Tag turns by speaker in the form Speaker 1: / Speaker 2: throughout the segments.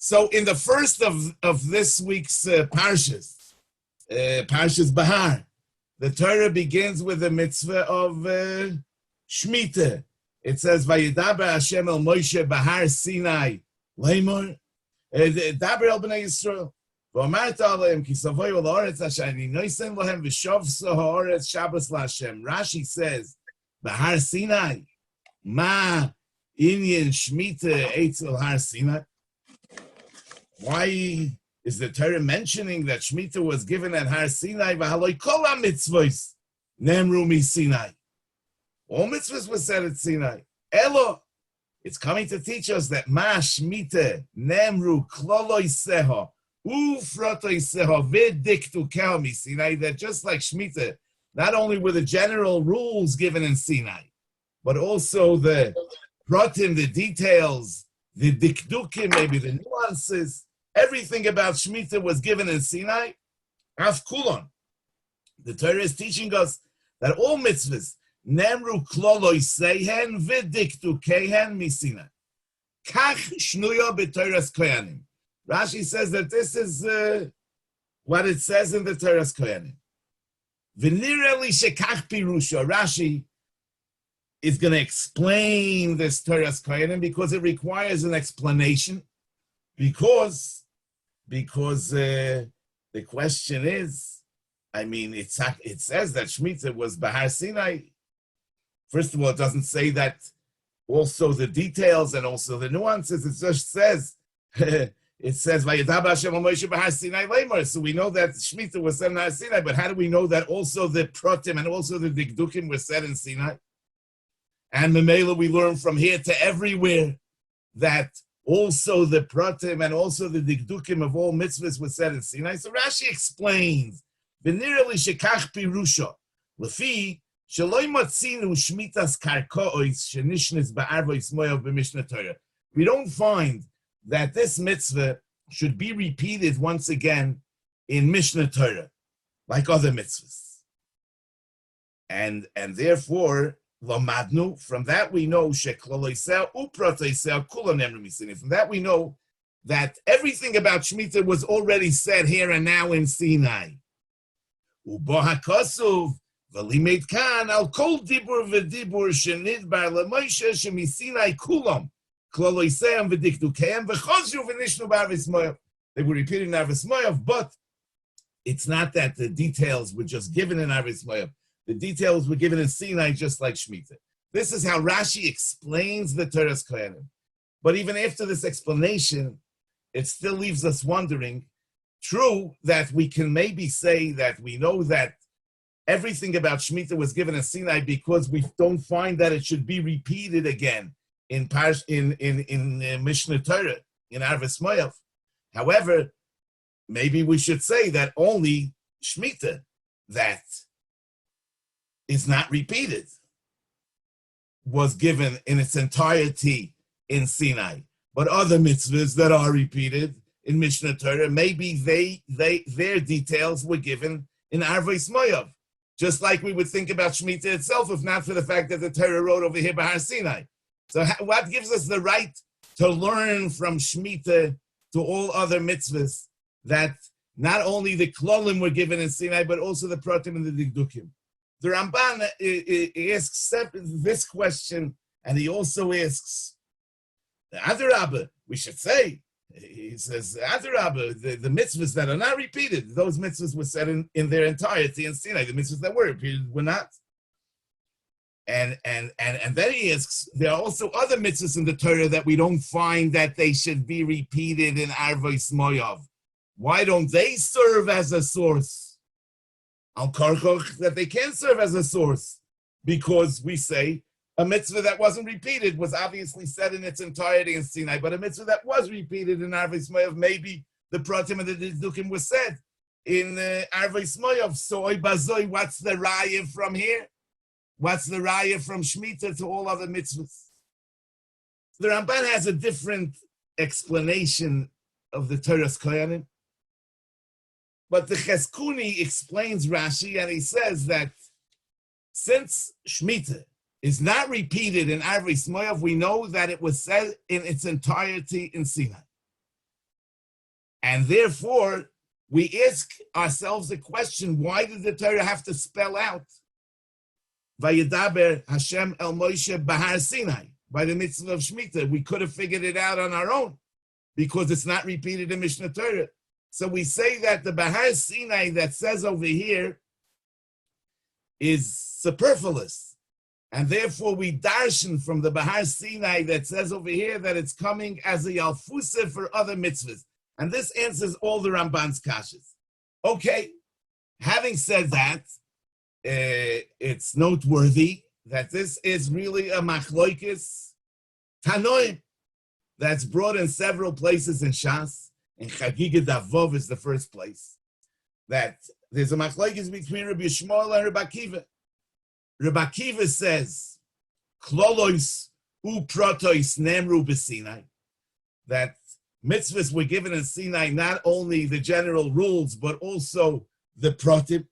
Speaker 1: So in the first of this week's Parshas, Parshas Behar, the Torah begins with the mitzvah of Shemitah. It says, "Vayidaber Hashem el Moshe Behar Sinai Lemor Daber el Bnei Yisrael v'amarta aleim ki savoyu la'aretz asher ani noisen lohem v'shovso ha'aretz Shabbos la'Hashem." Rashi says, "Behar Sinai ma inyan Shemitah eitzel Har Sinai." Why is the Torah mentioning that Shemitah was given at Har Sinai? V'haloi kol ha-mitzvos nemru mi Sinai. All mitzvahs were said at Sinai. Elo, it's coming to teach us that ma Shemitah nemru kloloi seho ufrotoi seho v'diktu kel mi Sinai. That just like Shemitah, not only were the general rules given in Sinai, but also the pratim, the details, the dikdukim, maybe the nuances. Everything about Shemitah was given in Sinai. Af kulon. The Torah is teaching us that all mitzvahs, nemru kloloi sehen v'diktu kehen mi Sinai. Kach shnuya b'Torah's koyanim. Rashi says that this is what it says in the Torah's koyanim. V'nireli shekach pirusha. Rashi is going to explain this Torah's koyanim because it requires an explanation. Because the question is, I mean, it says that Shemitah was Behar Sinai. First of all, it doesn't say that also the details and also the nuances. It just says, Vayidaber Hashem el Moshe Behar Sinai Lemor. So we know that Shemitah was said in Har Sinai, but how do we know that also the pratim and also the dikdukim were said in Sinai? And Memela, we learn from here to everywhere that also the pratim and also the dikdukim of all mitzvahs was said in Sinai. So Rashi explains, "V'nireli shekach pirusha lefi sheloi matzinu shmitas karkois shenishnis ba'arvois moyav b'mishnah Torah." We don't find that this mitzvah should be repeated once again in Mishnah Torah, like other mitzvahs, and therefore. Lamadnu, from that we know from that we know that everything about Shemitah was already said here and now in Sinai. Ubahakasuv v'limed kan al kol dibur v'dibur shenidbar leMoshe shemisinai kulam kloloiseam v'dikdukeam v'choshu v'nishnu b'arvis moyav. They were repeated in Arvis Moyav, but it's not that the details were just given in Arvis Moyav. The details were given in Sinai just like Shemitah. This is how Rashi explains the Torah's koyanim. But even after this explanation, it still leaves us wondering. True that we can maybe say that we know that everything about Shemitah was given in Sinai because we don't find that it should be repeated again in Mishnah Torah, in Arvis Moyav. However, maybe we should say that only Shemitah, that is not repeated, was given in its entirety in Sinai. But other mitzvahs that are repeated in Mishnah Torah, maybe their details were given in Arvis Moyav, just like we would think about Shemitah itself, if not for the fact that the Torah wrote over here Behar Sinai. So what gives us the right to learn from Shemitah to all other mitzvahs that not only the klolim were given in Sinai, but also the pratim and the dikdukim? The Ramban asks this question, and he also asks, Adarabba, we should say, he says, Adarabba, the mitzvahs that are not repeated, those mitzvahs were said in their entirety in Sinai. The mitzvahs that were repeated were not. And then he asks, there are also other mitzvahs in the Torah that we don't find that they should be repeated in Arvos Moyav. Why don't they serve as a source? Al-Karkoch, that they can serve as a source, because we say a mitzvah that wasn't repeated was obviously said in its entirety in Sinai, but a mitzvah that was repeated in Arvis Moyav, maybe the pratim and the dikdukim was said in Arvis Moyav. So, bazoi, what's the raya from here? What's the raya from Shemitah to all other mitzvahs? The Ramban has a different explanation of the Torah's koyanim. But the Cheskuni explains Rashi, and he says that since Shemitah is not repeated in Arvis Moyav, we know that it was said in its entirety in Sinai. And therefore, we ask ourselves a question, why did the Torah have to spell out Vayedaber Hashem el Moshe Behar Sinai by the mitzvah of Shemitah? We could have figured it out on our own because it's not repeated in Mishnah Torah. So we say that the Behar Sinai that says over here is superfluous. And therefore we darshan from the Behar Sinai that says over here that it's coming as a yalfusa for other mitzvahs. And this answers all the Ramban's kashas. Okay, having said that, it's noteworthy that this is really a machloikis tanoim that's brought in several places in Shas. In Chagiga Davov is the first place that there's a machloikis between Rabbi Shmuel and Rabbi Akiva. Rabbi Akiva says, "Klolois u protois nemru b'Sinai," that mitzvahs were given in Sinai, not only the general rules, but also the protim.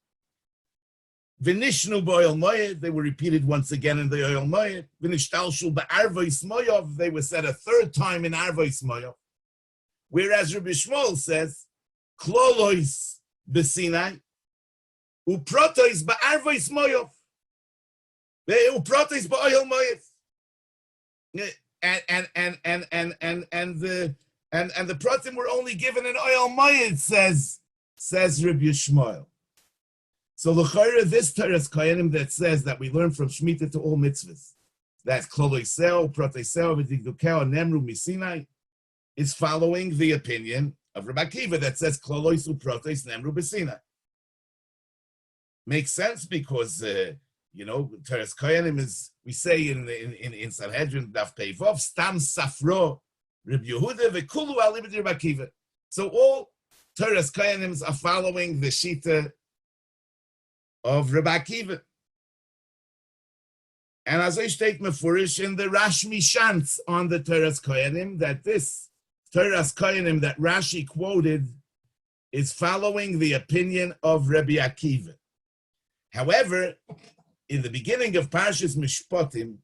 Speaker 1: V'nishnu b'oil moed, they were repeated once again in the oil moed. V'nishtalshu b'arvois moyov, they were said a third time in arvois moyov. Whereas Rabbi Shmuel says, klolois b'Sinai, uprotois b'arvois moyov, uprotois b'oil moed. And the pratim were only given in oil moed, says Rabbi Shmuel. So l'chayra, this Torah's koyanim that says that we learn from Shemitah to all mitzvahs, that kloloiseo, proteseo, v'digdukeo, nemru misinai, is following the opinion of Rabbi Akiva that says kloloisu protes nemru b'Sinai. Makes sense because Torah's koyanim is, we say in Sanhedrin Daf Peivov, stam safro Rabbi Yehuda v'kulu alibet Rabbi Akiva. So all Torah's koyanim are following the shita of Rabbi Akiva. And as I state mefurish in the Rashmi Shantz on the Torah's koyanim, that this Torah's koyanim that Rashi quoted is following the opinion of Rabbi Akiva. However, in the beginning of Parshas Mishpatim,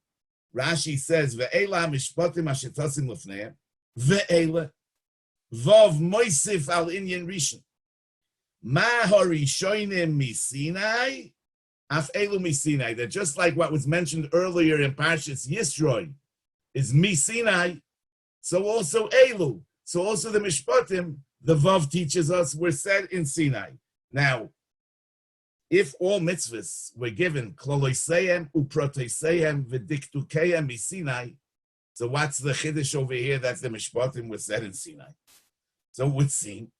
Speaker 1: Rashi says, "Ve'ela mishpatim asher tasim lefneim, ve'ela vav moisif al inyan rishon, ma harishonim misinai, af elu misinai." That just like what was mentioned earlier in Parshas Yisroi is misinai, so also elu, so also the mishpatim, the vav teaches us were said in Sinai. Now, if all mitzvahs were given kloloiseihem uproteisehem v'diktukeihem misinai, so what's the chiddush over here that the mishpatim was said in Sinai? So it would seem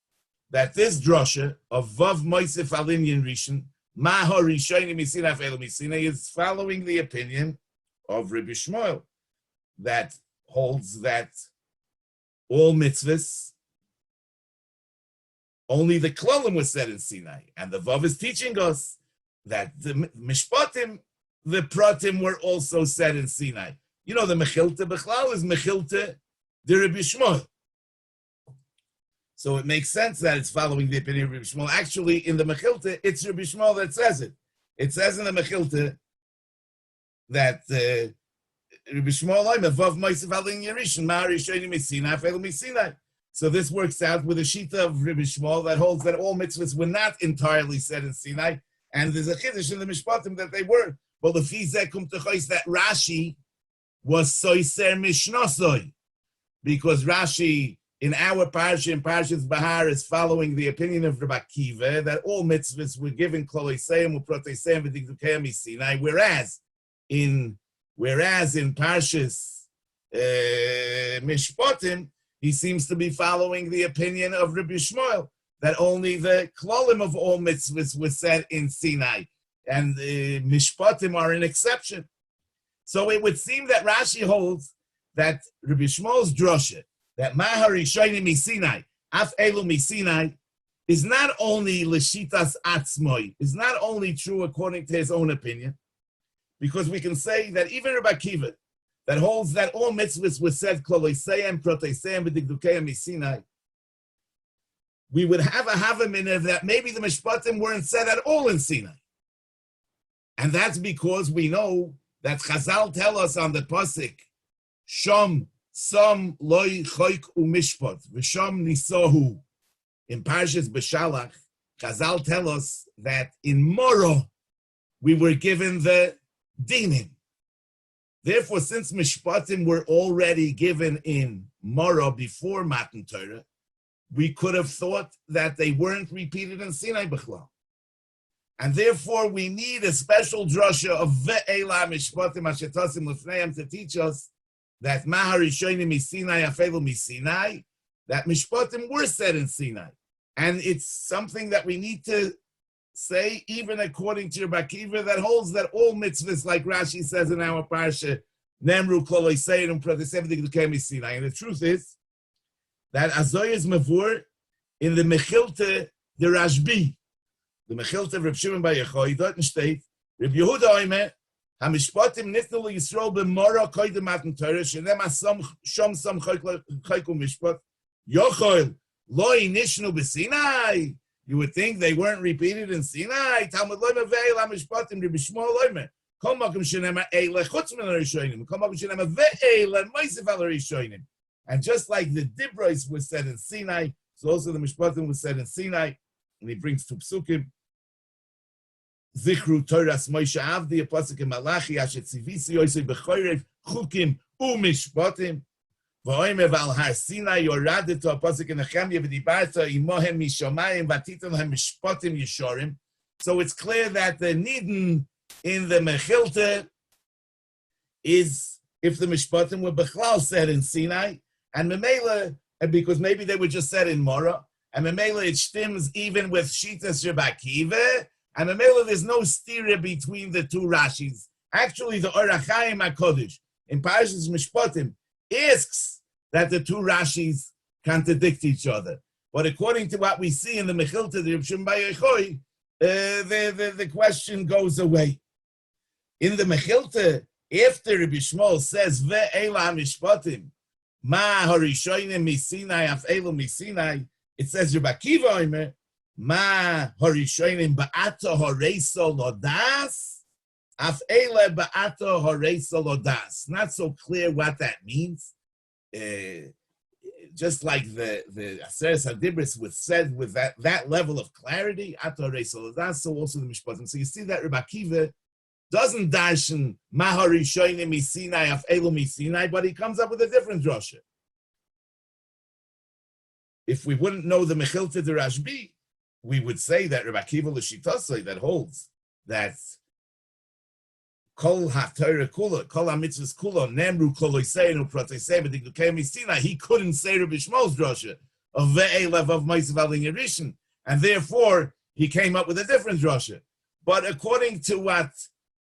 Speaker 1: that this drasha of vav moisef al inyan rishon ma harishonim misinai elu misinai is following the opinion of Rabbi Shmuel that holds that all mitzvahs, only the klolim was said in Sinai, and the Vav is teaching us that the mishpatim, the pratim were also said in Sinai. You know, the mechilta bechlal is mechilta de Rabbi Shmuel. So it makes sense that it's following the opinion of Rabbi Shmuel. Actually, in the mechilta, it's Rabbi Shmuel that says it. It says in the mechilta that Rabbi Shmuel Vav Moisef Alin Yerishin Ma'ari Shoyni Misinai Feilu Misinai. So this works out with a shita of Rabbi Shmuel that holds that all mitzvahs were not entirely said in Sinai, and there's a chiddush in the mishpatim that they were. Well, the fizeh kum techois that Rashi was soiser mishnasoi, because Rashi in our parsha, in Parshas Behar, is following the opinion of Rabbi Akiva that all mitzvahs were given kloloiseim uproteseim v'digdukeim Sinai, whereas in Parshas Mishpatim, he seems to be following the opinion of Rabbi Shmuel that only the klolim of all mitzvahs was said in Sinai, and the mishpatim are an exception. So it would seem that Rashi holds that Rabbi Shmuel's drosha, that Mahari Shoyni mi Sinai, Af Elu mi Sinai, is not only Leshitas Atzmoi, is not only true according to his own opinion, because we can say that even Rabbi Akiva, that holds that all mitzvahs were said kloloiseim, proteseim, v'digdukeim misinai, we would have a havamin that maybe the mishpatim weren't said at all in Sinai. And that's because we know that Chazal tell us on the pasuk, Shom, Som, Loi, Choik, Umishpat, V'shom Nisohu, in Parshas Beshalach, Chazal tell us that in Moro we were given the dinim. Therefore, since Mishpatim were already given in Moro before Matan Torah, we could have thought that they weren't repeated in Sinai B'chlal. And therefore, we need a special drasha of Ve'ela Mishpatim Ashetasim Lefneim to teach us that Mahar Rishonim Misinai Afelu Misinai, that Mishpatim were said in Sinai. And it's something that we need to say, even according to Rabbi Akiva, that holds that all mitzvahs, like Rashi says in our parsha, Nemru Kloloi Seirim Pratesem Digdukem Sinai. And the truth is that Azoy is Mavur in the Mechilta, the Rashbi, the Mechilta of Reb Shimon Bar Yochai, dort steht, Reb Yehuda Oime, HaMishpatim nitnu Yisrael b'mora koydem matan Torah, shenem asam shom sam chayku mishpat, Yochel, lo inishnu b'Sinai. You would think they weren't repeated in Sinai. Talmud loyme ve'el HaMishpatim, Reb Shmuel loyme. Kol makom shenema eile chutz min harishonim, kol makom shenema ve'ele moisef al harishonim. And just like the Dibros was said in Sinai, so also the Mishpatim was said in Sinai. And he brings two psukim. Zichru Toras Moshe Avdi, a pasuk in Malachi, Asher tzivisi yosei b'chorev chukim u'mishpatim. V'oimev al har Sinai yoradeto, a pasuk in Nehemiah, v'dibarta imohem mishomayim, v'atitem hem mishpatim yishorim. So it's clear that the Nidin in the Mechilta is if the Mishpatim were Bechlal said in Sinai, and Memela, because maybe they were just said in Mora, and Memela it stims even with Shitas Reb Akiva, and Memela there's no stira between the two Rashis. Actually, the Orach Chaim HaKodesh in Parshas Mishpatim asks that the two Rashis contradict each other. But according to what we see in the Mechilta, the Reb Shimon Bar Yochai, the question goes away. In the Mechilta, after Rabbi Shmuel says Ve'ela Mishpatim, Ma Harishonim Misinai Af'elu Misinai, it says Rabbi Akiva Omer, Ma Harishonim Ba'ato Horeiso Lodas, Af'ele Ba'ato Horeiso Lodas. Not so clear what that means. Just like the Aseres HaDibros was said with that level of clarity, Ato Horeiso Lodas, so also the Mishpatim. So you see that Rabbi Akiva doesn't darshan Mahari Shoinim Misinai Af'elu Misinai, but he comes up with a different drasha. If we wouldn't know the Mechilta de Rashbi, we would say that Rabbi Akiva L'Shitosai that holds that Kol HaTorah Kula, Kol HaMitzvahs Kula, Nemru Kol Oiseinu Protesei B'Digdukem Misinai. He couldn't say Rabbi Shmuel's drasha of Ve'elev of Meisav Al Yerishin, and therefore he came up with a different drasha. But according to what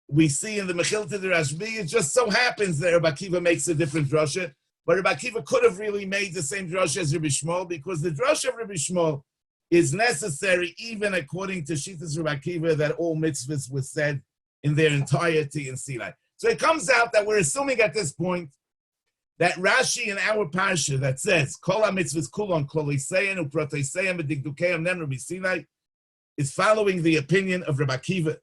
Speaker 1: we see in the Mechilta de Rashbi, it just so happens that Rabbi Akiva makes a different drasha, but Rabbi Akiva could have really made the same drasha as Rabbi Shmuel, because the drasha of Rabbi Shmuel is necessary even according to Shittas Rabbi Akiva that all mitzvahs were said in their entirety in Sinai. So it comes out that we're assuming at this point that Rashi in our parsha that says Kol HaMitzvahs Kulon Klolisein U'Proteisein V'Digdukeim Nem Rabbi Sinai is following the opinion of Rabbi Akiva.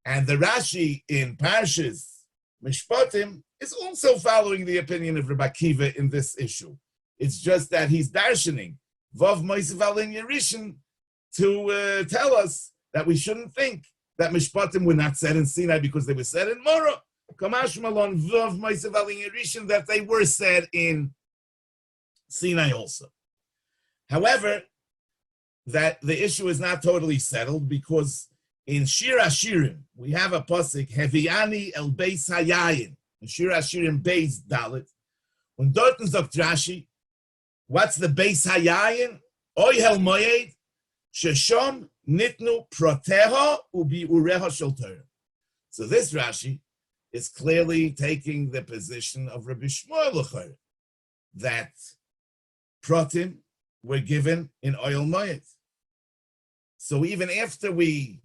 Speaker 1: And the Rashi in Parshas Mishpatim is also following the opinion of Rabbi Akiva in this issue. It's just that he's darshaning Vav Moisav Al Yerishin to tell us that we shouldn't think that Mishpatim were not said in Sinai because they were said in Mora. Kamash Malon Vav Moisav Al Yerishin, that they were said in Sinai also. However, that the issue is not totally settled, because in Shir Hashirim, we have a pasuk, Heviani El Beis Hayayin, in Shir Hashirim Beis Dalet. When dort sagt Rashi, what's the Beis Hayayin? Oyhel Moyed, Sheshom Nitnu Proteho Ubi Ureho Shel Torah. So this Rashi is clearly taking the position of Rabbi Shmuel L'chor, that Protim were given in Oyel Moyed. So even after we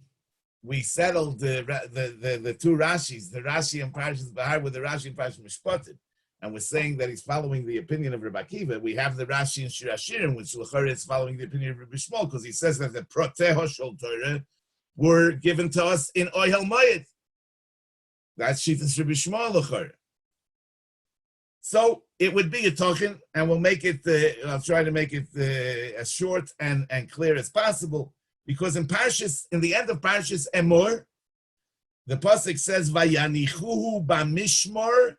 Speaker 1: settled the two Rashis, the Rashi in Parshas Behar with the Rashi in Parshas Mishpatim, and we're saying that he's following the opinion of Rabbi Akiva, we have the Rashi in Shir Hashirim, which L'chor is following the opinion of Rabbi Shmuel, because he says that the Proteho Shel Torah were given to us in Oyel Moed. That's Shittas Rabbi Shmuel L'chor. So it would be a token, and we'll make it, I'll try to make it as short and clear as possible, because in Parshas, in the end of Parshas Emor, the pasuk says, "Vayanichuhu b'mishmor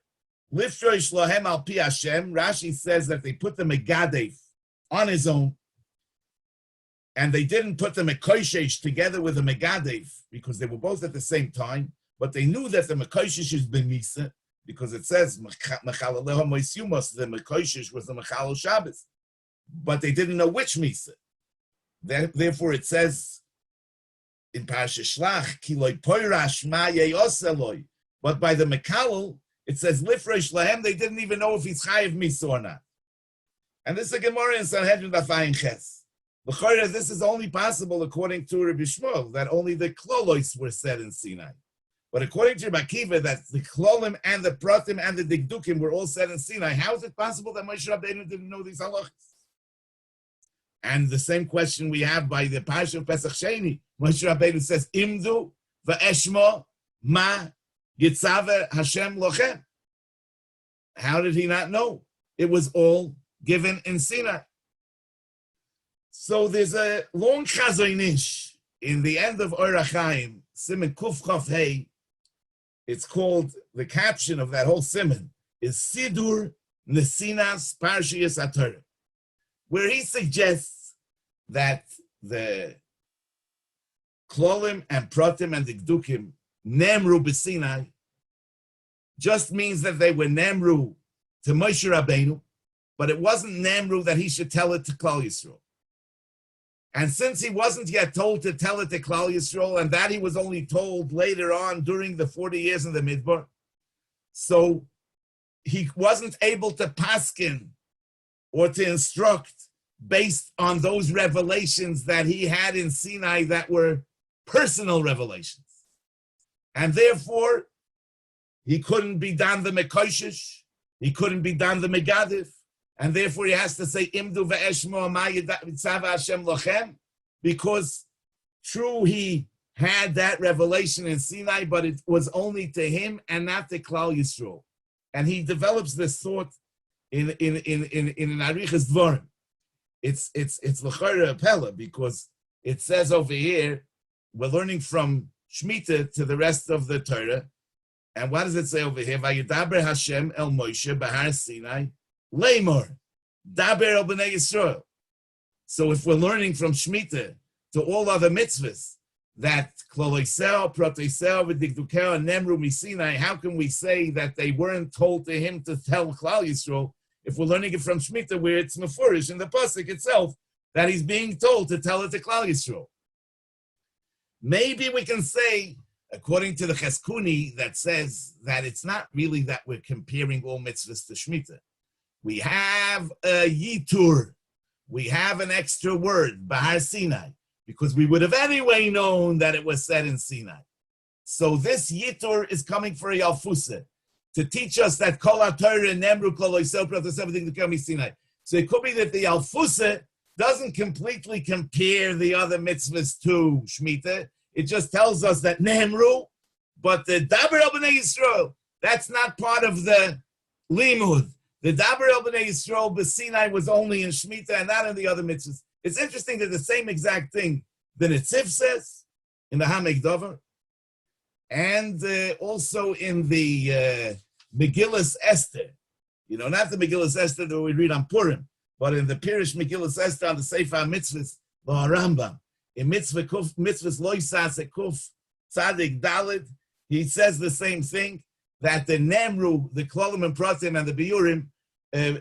Speaker 1: lifrosh lohem al pi Hashem." Rashi says that they put the megadef on his own, and they didn't put the mekoishesh together with the megadef because they were both at the same time. But they knew that the mekoishesh is b'misa because it says mechalaleho moisyumos. The mekoishesh was the mechalal Shabbos, but they didn't know which misa. Therefore, it says in Parshas Shlach, Kiloi Poirash Ma Yeyoseloi. But by the Mekalel, it says Lifresh Lahem, they didn't even know if he's Chayiv Misa or not. And this is a Gemara in Sanhedrin Dafayin Ches. L'chorah, this is only possible according to Rabbi Shmuel, that only the Klolos were said in Sinai. But according to Rabbi Akiva, that the Klolim and the Pratim and the Digdukim were all said in Sinai. How is it possible that Moshe Rabbeinu didn't know these halachas? And the same question we have by the parsha of Pesach Sheni. Moshe Rabbeinu says, "Imdu v'eshmo ma yitzave Hashem lochem." How did he not know? It was all given in Sinai. So there's a long chazonish in the end of Orach Chaim, Siman Kuf Chof Hey. It's called, the caption of that whole siman is Sidur Nesinas Parshiyas HaTorah, where he suggests that the Klolim and Pratim and Digdukim Nemru b'Sinai just means that they were Nemru to Moshe Rabbeinu, but it wasn't Nemru that he should tell it to Klal Yisrael. And since he wasn't yet told to tell it to Klal Yisrael, and that he was only told later on during the 40 years in the Midbar, so he wasn't able to paskin or to instruct based on those revelations that he had in Sinai that were personal revelations. And therefore, he couldn't be dan the Mekoshish, he couldn't be dan the Megadif, and therefore he has to say, Imdu ve'eshmo ma yitzava Hashem lochem, because true, he had that revelation in Sinai, but it was only to him and not to Klal Yisrael. And he develops this thought in an Arichas Dvarim. It's l'chayra apela, because it says over here, we're learning from Shemitah to the rest of the Torah. And what does it say over here? Vayidaber Hashem el Moshe Behar Sinai Leimor Daber el Bnei Yisrael. So if we're learning from Shemitah to all other mitzvahs that Kloloiseo, Protoiseo, V'Digdukeo, and Nemru Misinai, how can we say that they weren't told to him to tell Klal Yisrael if we're learning it from Shemitah, where it's mefurish in the pasuk itself that he's being told to tell it to Klal Yisrael? Maybe we can say, according to the Cheskuni, that says that it's not really that we're comparing all mitzvahs to Shemitah. We have a yitur, we have an extra word, Behar Sinai, because we would have anyway known that it was said in Sinai. So this yitur is coming for a Yalfusa, to teach us that Kol HaTorah Nemru Kol Oisel Pratos everything to come Sinai. So it could be that the Yalfusa doesn't completely compare the other mitzvahs to Shemitah. It just tells us that Nemru, but the Daber El B'nai Yisrael, that's not part of the Limud. The Daber El B'nai Yisrael B'Sinai was only in Shemitah and not in the other mitzvahs. It's interesting that the same exact thing the Netziv says in the Hamek Dover, and also in the Megillas Esther. You know, not the Megillas Esther that we read on Purim, but in the Pirish Megillas Esther on the Sefer Mitzvahs, the Rambam. In Mitzvahs Loisas Kuf Tzadik Dalit, he says the same thing, that the Nemru, the Klolim and Pratim and the Biurim and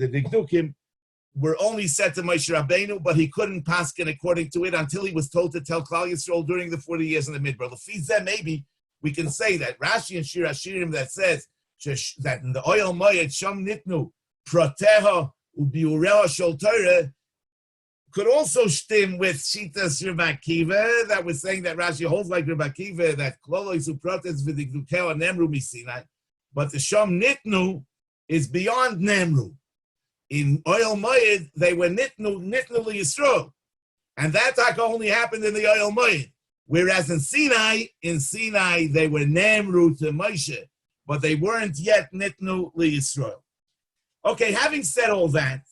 Speaker 1: the Digdukim were only said to Moshe Rabbeinu, but he couldn't paskin according to it until he was told to tell Klal Yisrael during the 40 years in the Midbar. L'fizeh, maybe we can say that Rashi and Shir Hashirim that says that in the oil moyed sham nitnu proteho ubiureho shel Torah could also stem with Shitas Rabbi Akiva, that was saying that Rashi holds like Rabbi Akiva, that Klolos uprotes v'digdukeo Nemru misinai, but the Sham Nitnu is beyond Nemru. In Oil Moed, they were Nitnu Yisrael, and that only happened in the Oil Moed. Whereas in Sinai, they were Nemru to Moshe, but they weren't yet nitnu liYisrael. Okay, having said all that,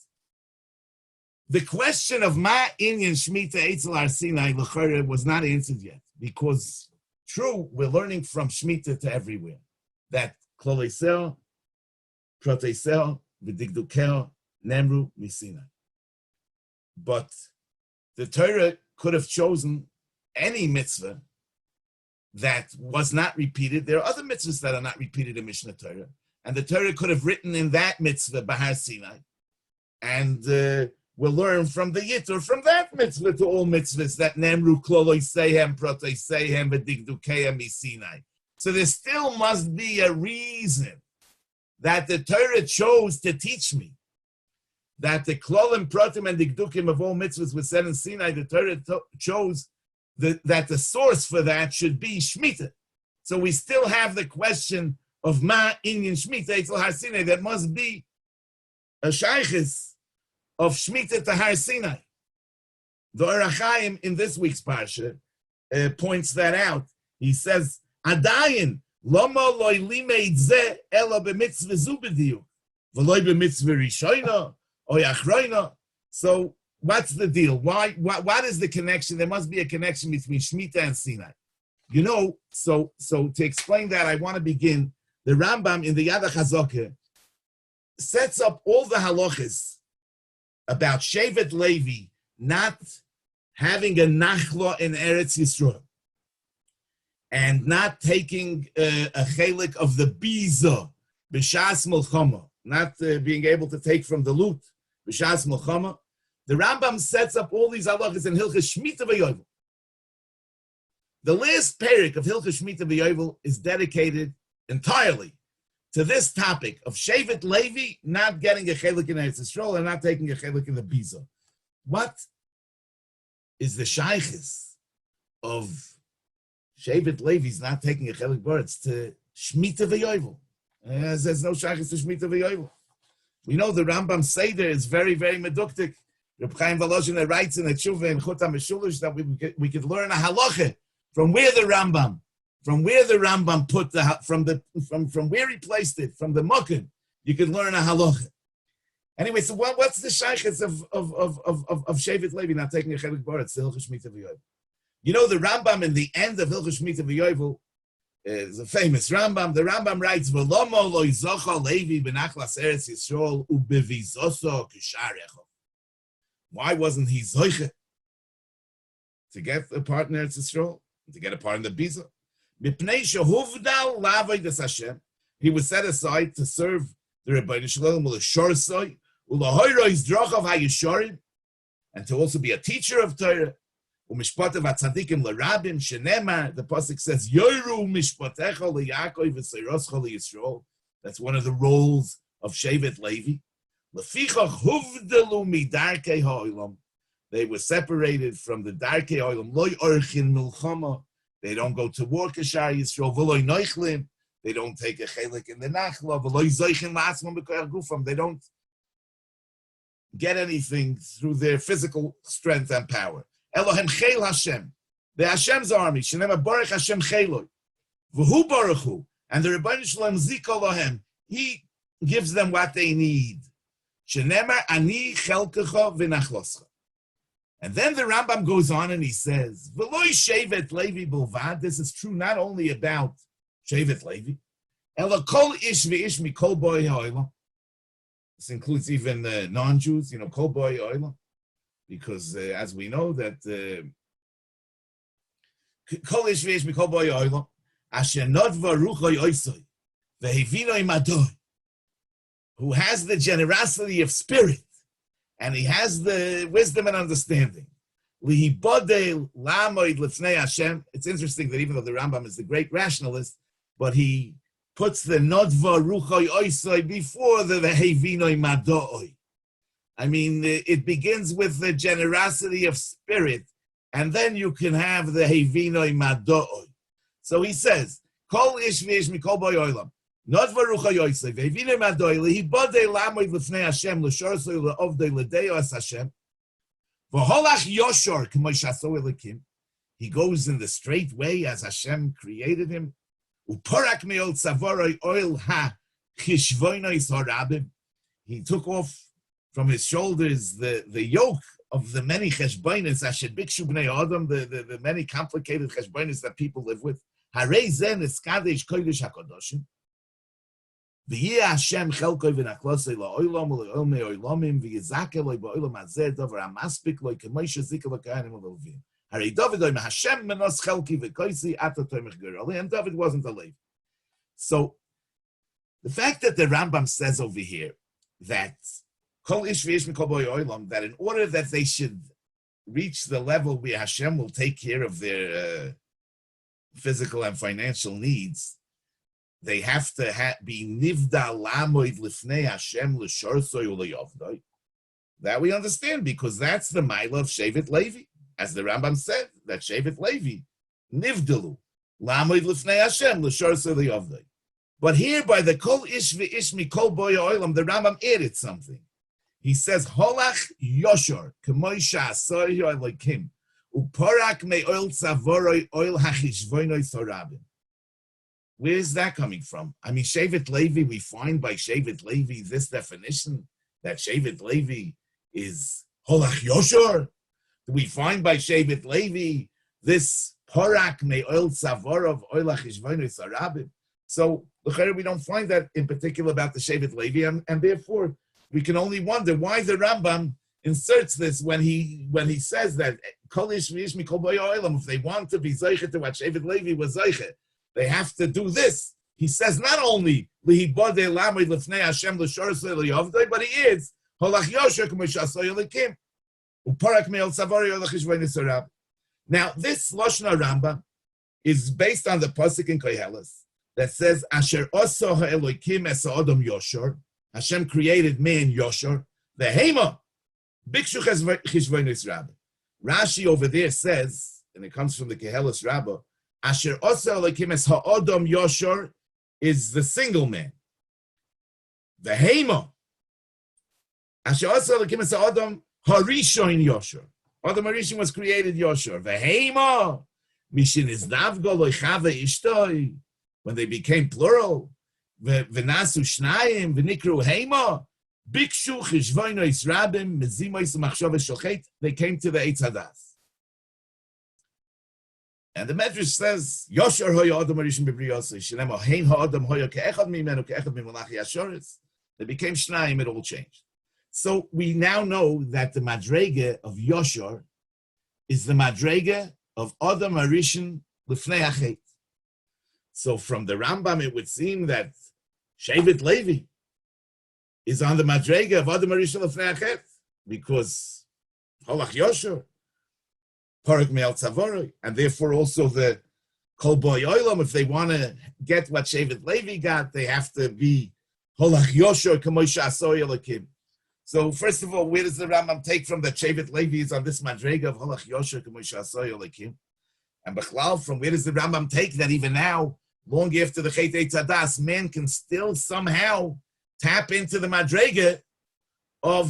Speaker 1: the question of ma inyan shmita eitzel har Sinai l'choreh was not answered yet, because true, we're learning from shmita to everywhere that kloleisel, proteisel, v'digdukeo, nemru misinai. But the Torah could have chosen any mitzvah that was not repeated. There are other mitzvahs that are not repeated in Mishnah Torah, and the Torah could have written in that mitzvah Behar Sinai, and we'll learn from the Yitur, from that mitzvah to all mitzvahs that Nemru kloloisehem, proteisehem, v'digdukehem misinai. So there still must be a reason that the Torah chose to teach me that the klolim, protim, and digdukim of all mitzvahs was said in Sinai. The Torah chose that the source for that should be Shemitah. So we still have the question of ma inyan Shemitah eitzel har Sinai. That must be a shaychus of Shemitah to Har Sinai. The Or HaChaim in this week's parsha points that out. He says, Adayin, lama loy limeid zeh ela b'mitzvah zu b'diyuk, v'loy b'mitzvah rishayna, or yachroina. So what's the deal? What is the connection? There must be a connection between Shemitah and Sinai. You know, so to explain that, I want to begin. The Rambam in the Yad HaChazakah sets up all the halachas about Shevet Levi not having a nachla in Eretz Yisrael and not taking a chelik of the biza, b'shas milchama, not being able to take from the loot, b'shas milchama. The Rambam sets up all these halachas in Hilchos Shemitah v'Yovel. The last parak of Hilchos Shemitah v'Yovel is dedicated entirely to this topic of Shevet Levi not getting a chelik in Eretz Yisrael and not taking a chelik in the biza. What is the shaychus of Shevet Levi's not taking a chelik birds to Shemitah v'Yovel? There's no shaychus to Shemitah v'Yovel. We know the Rambam Seder is very, very meduktik. Reb Chaim Volozhin writes in a tshuva in Chut HaMeshulish that we could learn a halacha from where the Rambam put from where he placed it, from the Mokim, you could learn a halacha. Anyway, so what's the shaychus of Shevet Levi not taking a chelik baritz to Hilchos Shemitah v'Yovel? You know, the Rambam in the end of Hilchos Shemitah v'Yovel is a famous Rambam. The Rambam writes, "V'lomo lo yizocha Levi b'nachlas Eretz Yisrael ubevizoso kisharecho." Why wasn't he zoiche to get a part in Eretz Yisrael, to get a part in the biza? Mipnei shehuvdal la'avodas Hashem. He was set aside to serve the Rebbeinu Shalom u'l'shorsoi u'lahoyrois drochav ha'yishorim, and to also be a teacher of Torah. U'mishpatav ha'tzadikim l'rabim shenemar. The pasuk says, "Yoru mishpatecha liYaakov v'seiroscha liYisrael." That's one of the roles of Shevet Levi. Lefichach huvdalu midarkei ha'olam. They were separated from the darkei ha'olam. Loy orchin milchama. They don't go to war kashar Yisrael. V'loy noichlim. They don't take a chelik in the nachla. V'loy zoichin la'asmam b'koyach gufam. They don't get anything through their physical strength and power. Elohem cheil Hashem. The Hashem's army. Shenema baruch Hashem cheiloi. V'hu baruchu. And the Rebbeinu Shalom ziko lohem. He gives them what they need. Shenema ani chelkecha v'nachloscha. And then the Rambam goes on and he says, V'loi Shevet Levi bilvad. This is true not only about Shevet Levi, ela kol ish v'ish mikol boi ha'olam. This includes even non-Jews, kol boi ha'olam, because as we know that kol ish v'ish mikol boi ha'olam, asher nodva ruchoi oisoi, v'hevinoi madoi, who has the generosity of spirit, and he has the wisdom and understanding. It's interesting that even though the Rambam is the great rationalist, but he puts the nodva ruchoi oisoi before the hevinoi madoi. I mean, it begins with the generosity of spirit, and then you can have the hevinoi madoi. So he says, Kol ish v'ish mikol boi olam. Not varucha yoisei. Ve'evine madoi he bodei lamoid lefnei Hashem l'shorsoi le'ovdei l'deo as Hashem. V'holach yoshor k'moi shaso elikim. He goes in the straight way as Hashem created him. Uparak me'ol tzavoroi oil ha chishvoinois harabim. He took off from his shoulders the yoke of the many cheshbonis, asher bikshu bnei adam, the many complicated cheshbonis that people live with. Harei zen es kadesh kodesh hakadoshim. V'yeh Hashem chelkoi v'nachlosei la'olam u'le'ol me'olamim v'yizake lo'i ba'olam hazeh davar ha'maspik lo'i k'moishe zika l'kahanim u'levim. Harei David oim Hashem menos chelki v'koisi ata toimech gerali, and David wasn't a Levi. So the fact that the Rambam says over here that kol ish v'ish mikol boi olam, that in order that they should reach the level where Hashem will take care of their physical and financial needs, they have to be nivda lamoid lifnei Hashem l'shorsoi u'leyovdoi. That we understand, because that's the mila of Shevet Levi, as the Rambam said, that Shevet Levi nivdalu lamoid lifnei Hashem l'shorsoi u'leyovdoi. But here, by the kol ish v'ish mikol boi olam, the Rambam added something. He says, holach yoshor k'moi sha'asoi elokim uparak me'oil tzavoroi oil hachishvoinoi sorabim. Where is that coming from? I mean, Shevet Levi, we find by Shevet Levi this definition that Shevet Levi is holach yoshor. We find by Shevet Levi this parak me'oil tzavorov oil hachishvoinoi sorabim. So we don't find that in particular about the Shevet Levi, and therefore we can only wonder why the Rambam inserts this when he says that kol ish v'ish mikol boi olam, if they want to be zeiche to what Shevet Levi was zeiche, they have to do this. He says not only lihibodei lamoid lifnei Hashem l'shorsoi l'yovdoi, but he is holach yosher k'mo shasoi elikim uparak me'ol tzavoroi oil hachishvoinoi sorabim. Now this Lashon Rambam is based on the pasuk in Koheles that says, Asher oso ha'elokim es ha'odom yoshor, Hashem created man yoshor, the hema, bikshu chishvoinus rabbi. Rashi over there says, and it comes from the Kehelis Rabbah, Asher oso ha'elokim es ha'odom yoshor is the single man. The hema, Asher oso ha'elokim es ha'odom harishon yoshor. Adam Harishon was created yoshor. The hema, mishin is davgo loichave ishtoi. When they became plural, v'nasu shnayim, v'nikru heima, bikshu chishvoinois rabim, mezimois machshavas shochet, they came to the Eitz Hadas. And the Medrash says, Yoshar hoya adam harishon b'briyosei, shenema hein ha'adam hoya ke'echad mimenu, ke'echad mimalachi ashoretz. They became shnayim, it all changed. So we now know that the Madrega of Yoshar is the Madrega of Adam Harishon Lifnei Achet. So from the Rambam, it would seem that Shevet Levi is on the Madrega of Adam Harishon Lifnei Achet, because Holach Yoshar, Parak Me'al Tzavoroi, and therefore also the Kol Boi Olam, if they want to get what Shevet Levi got, they have to be Holach Yoshar K'moi Sha'asoi Elokim. So first of all, where does the Rambam take from that Shevet Levi is on this Madrega of Holach Yoshar K'moi Sha'asoi Elokim? And Bechlal, from where does the Rambam take that even now, long after the Chet Eitz Hadas, man can still somehow tap into the Madrega of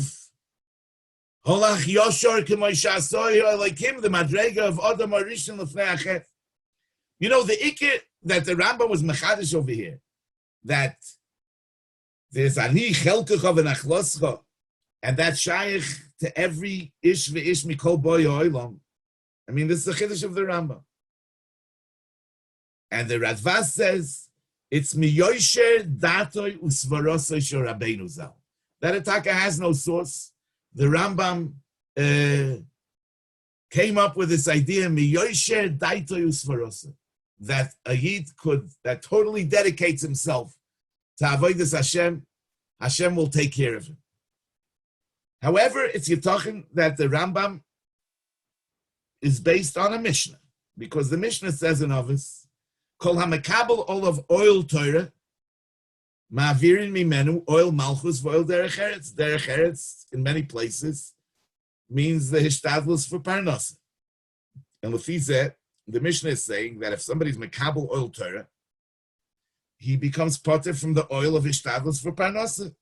Speaker 1: Holach Yoshar K'moi Sha'asoi Elokim, the Madrega of Adam Harishon Lifnei Achet. You know, the Ikir that the Rambam was mechadish over here, that there's Ani Chelkecha v'Nachloscha, and that shaykh to every ish v'ish mikol boi ha'olam. I mean, this is the chiddush of the Rambam. And the Radvaz says, it's miyoysher datoi usvarosoi shor Rabbeinu Zal. That Ataka has no source. The Rambam came up with this idea, miyoysher datoi usvarosoi, that a Yid that totally dedicates himself to avodas Hashem, Hashem will take care of him. However, it's Yitachin that the Rambam is based on a Mishnah, because the Mishnah says in Ovis, Kol HaMekabel Olav Oil Torah, Ma'avirin Mimenu Oil Malchus V'Oil Derech Eretz. Derech Eretz, in many places, means the Hishtadlus for Parnasa. And Lefizeh, the Mishnah is saying that if somebody's Mekabel Oil Torah, he becomes potter from the oil of Hishtadlus for Parnasa.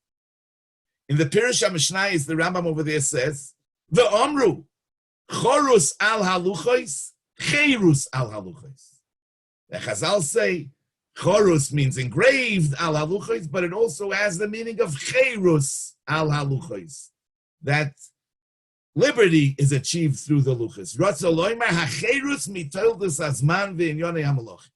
Speaker 1: In the Pirush HaMishnayis, the Rambam over there says, V'Omru, Chorus al Haluchos, Cheirus al Haluchos. The Chazal say, Chorus means engraved al haluchos, but it also has the meaning of cherus al haluchos, that liberty is achieved through the luchos. Ratza loimer hacherus mitoldus azman v'inyanei hamalach.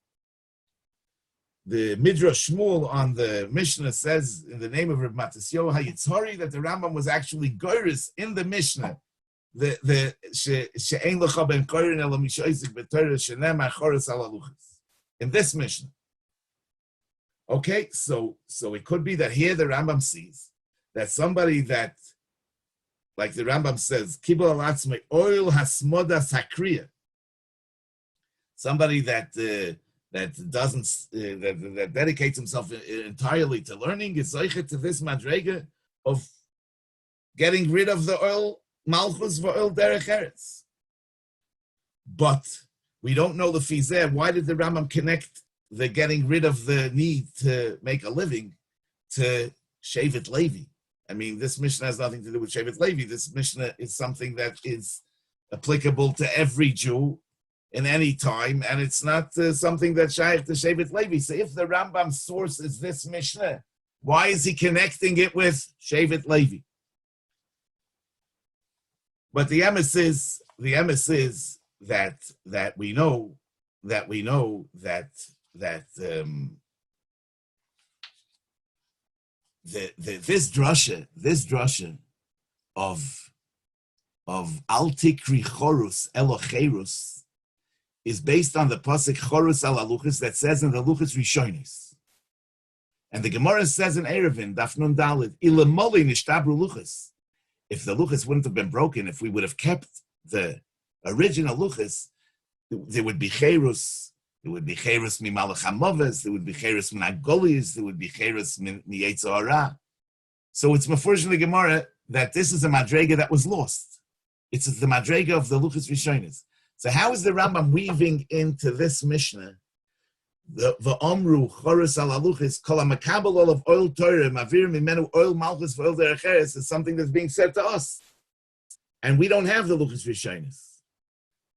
Speaker 1: The Midrash Shmuel on the Mishnah says in the name of Reb Matisyahu HaYitzhari that the Rambam was actually goyrus in the Mishnah. The she'ein lecha ben korin ela mishaisik b'torah shenemar choros al haluchos. In this Mishnah. Okay, so it could be that here the Rambam sees that somebody that, like the Rambam says, kibul al atzmei oil hasmoda sakriya, somebody that doesn't that dedicates himself entirely to learning is zeichet to this madrega of getting rid of the oil malchus for oil derech eretz. But we don't know the fizeh. Why did the Rambam connect the getting rid of the need to make a living to Shevet Levi? I mean, this Mishnah has nothing to do with Shevet Levi. This Mishnah is something that is applicable to every Jew in any time, and it's not something that's shaykh to Shevet Levi. So if the Rambam's source is this Mishnah, why is he connecting it with Shevet Levi? But the emes is that we know that this drasha of al tikri chorus elocherus is based on the pasuk chorus al haluchos that says in the luchos rishonis, and the Gemara says in Erevin Daf Nun Daled ilemoli nishtabru luchos. If the luchos wouldn't have been broken, if we would have kept the original luchos, there would be cherus. There would be cherus mi malach hamoves. There would be cherus min agolis. There would be cherus mi yetzer hara. So it's mefurish in the Gemara that this is a madrega that was lost. It's the madrega of the luchos rishonis. So how is the Rambam weaving into this Mishnah the Omru Chorus al Haluchos Kol HaMakabel of oil Torah Mavir Mimenu oil Malchus for oil Derech Eretz is something that's being said to us, and we don't have the Luchos Rishonis.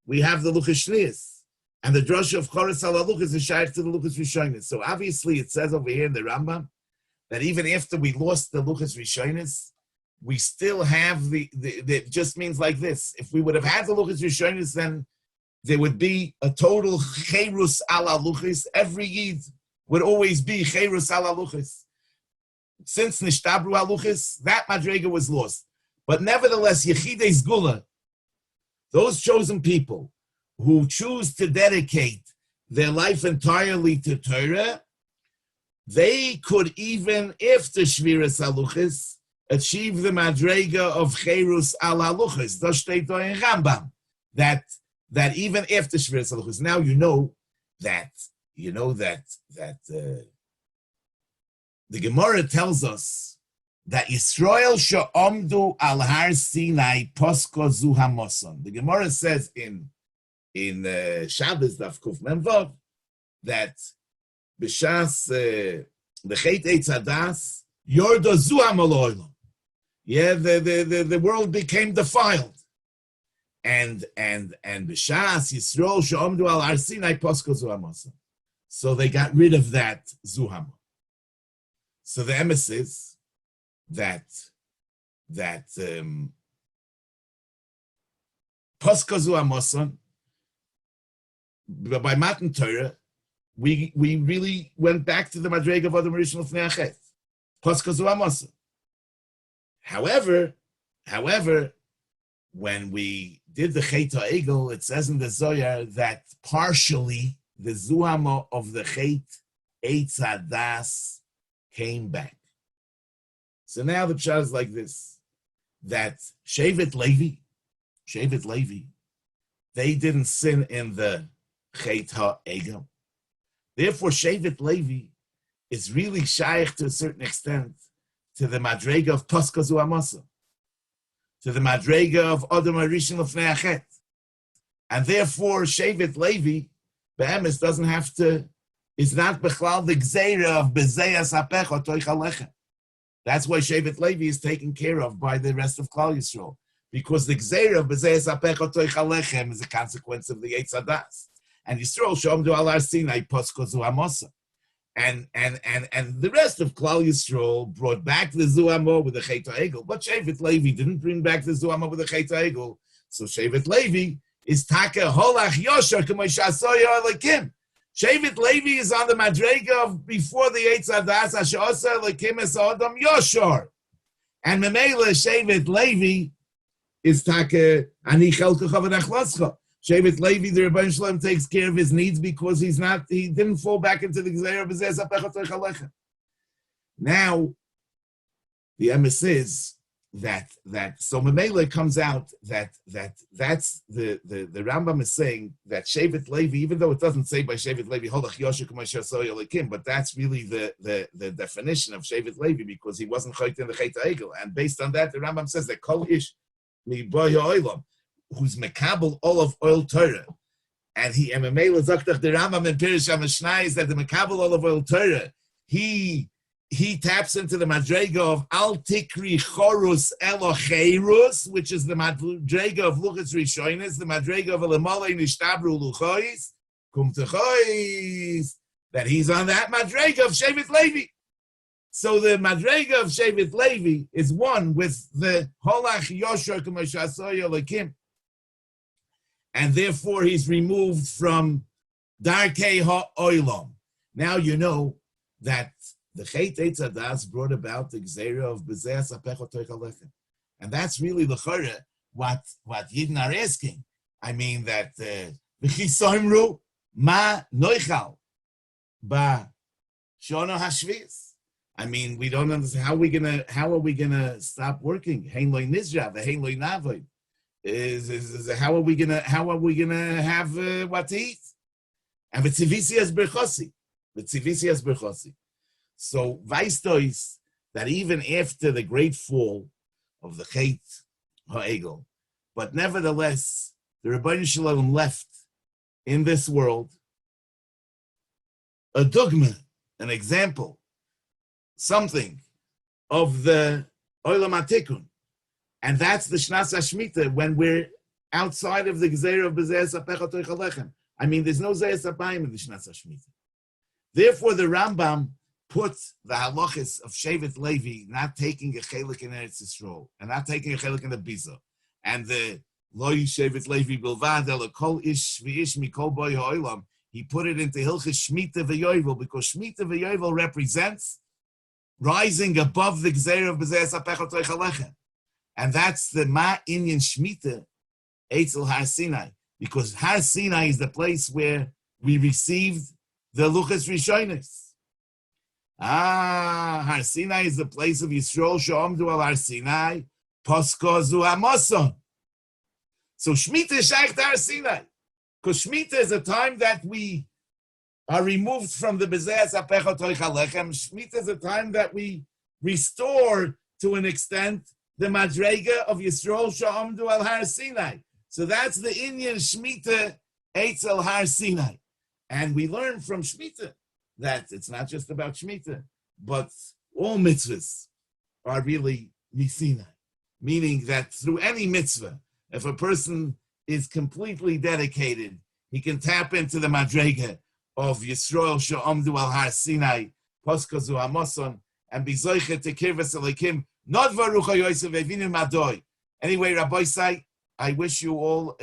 Speaker 1: We have the Luchos Shnius, and the drasha of Chorus al Haluchos is shaykh to the Luchos Rishonis. So obviously it says over here in the Rambam that even after we lost the Luchos Rishonis, we still have it just means like this. If we would have had the Luchos Rishonis, then there would be a total cherus al haluchos. Every yid would always be cherus al haluchos. Since nishtabru haluchos, that madrega was lost. But nevertheless, yechidei zgula, those chosen people who choose to dedicate their life entirely to Torah, they could, even if the shviras haluchos, achieve the madrega of cherus al haluchos. Das steht in Rambam that even if the shviras haluchos. Now you know that the Gemara tells us that Yisrael she'omdu al har Sinai posko zu hamoson. The Gemara says in Shabbos Daf Kuf Memvav that b'shas the chet eitz hadas yordo zu hamaloylam. Yeah, the world became defiled, and b'shas Yisrael she'omdu al har Sinai posko zu hamoson. So they got rid of that zuhama. So the emes is that posko zu hamoson, by Matan Torah, we really went back to the madrega of Adam Rishon Lefnei Achet. Posko zu hamoson. However, when we did the Chet HaEgel, it says in the Zohar that partially the zuhama of the Chet Eitz Hadas came back. So now the pshat is like this, that Shevet Levi, they didn't sin in the Chet HaEgel. Therefore, Shevet Levi is really shaykh to a certain extent to the madrega of Posko zu hamoson, to the madrega of Adam Rishon Lefnei Achet. And therefore, Shevet Levi, Be'emes, doesn't have to, is not bechlal the gzeira of bezeyas hapecha toich. That's why Shevet Levi is taken care of by the rest of Klal Yisrael, because the gzeira of bezeyas hapecha toich is a consequence of the Eitz Hadas. And Yisrael shomdu al har Sinai posko zu hamoson. And the rest of Klal Yisrael brought back the Zuamo with the Chet HaEgel, but Shevet Levi didn't bring back the Zuamo with the Chet HaEgel. So Shevet Levi is Taka Holach Yosher K'mosh Asoya Elikim. Shevet Levi is on the Madrega of before the Eitz Adas Ashosa Elikim Es Adam Yosher. And Memela Shevet Levi is Taka Ani Chelka Chavadach Loscha. Shevet Levi, the Rebbeinu Shalom, takes care of his needs because he didn't fall back into the Gzeira of Bezeh Sapech Torich Aleichem. Now, the emes is that so Memele comes out that's the Rambam is saying that Shevet Levi, even though it doesn't say by Shevet Levi Holach Yosher K'moshe Asoy Elikim, but that's really the definition of Shevet Levi because he wasn't chayt in the Chet HaEgel, and based on that, the Rambam says that Kol Ish Mi Boy Ha'olam, who's mekabel all of oil Torah, and he Memele Zaktach the Rambam in Pirish HaMishnah is that the mekabel all of oil Torah, he taps into the madrega of Al Tikri Chorus Elocheirus, which is the madrega of Luchas Rishonis, the madrega of Elamale Nishtabru Luchois, Kum Techois, that he's on that madrega of Shevet Levi. So the madrega of Shevet Levi is one with the Holach Yosher K'mosh Asoya Lekim, and therefore he's removed from Darkei HaOilam. Now you know that the Chet Eitz Adas brought about the Gzeira of Bezeh Sapech Torich Aleichem. And that's really the Chorah, what Yidden are asking. I mean that V'chisoimru ma noichal ba shono hashvius. I mean, we don't understand how are we gonna stop working? Hein loy nizra, v'hein loy navoid. How are we gonna have what to eat? And v'tzivisi as berchosi. So, Weistois, that even after the great fall of the Chet HaEgel, but nevertheless, the Rebbeinu Shalom left in this world a dogma, an example, something of the Olam HaTikun. And that's the Shnas HaShmita when we're outside of the Gzeira of Bezeh Sapech Torich Aleichem. I mean, there's no Zeir Sapayim in the Shnas HaShmita. Therefore, the Rambam put the halachas of Shevet Levi not taking a chelik in Eretz Yisrael and not taking a chelik in the Biza, and the Lo Shevet Levi Bilvad Ela Kol Ish V'ish Mikol Boy Ha'olam, he put it into Hilchas Shmita V'Yovel because Shmita V'Yovel represents rising above the Gzeira of Bezeh Sapech Torich Aleichem, and that's the Ma Inyan Shmita Eitzel Har Sinai, because Har Sinai is the place where we received the Luchas Rishonis. Har Sinai is the place of Yisrael Shomdu al Har Sinai, Poskozu Amoson. So Shemitah is Shaykh to Har Sinai, because Shemitah is a time that we are removed from the Bezeh Sapech Torich Aleichem. Shemitah is a time that we restore to an extent the Madrega of Yisrael Shomdu al Har Sinai. So that's the Inyan Shemitah Eitzel Har Sinai. And we learn from Shemitah that it's not just about Shemitah, but all mitzvahs are really Misinai, meaning that through any mitzvah, if a person is completely dedicated, he can tap into the madrega of Yisrael she'omdu al Har Sinai, Poskazu Amoson, and be zoichet to kirvas elikim, not varuch hayosev evinu madoi. Anyway, Rabbi Sai, I wish you all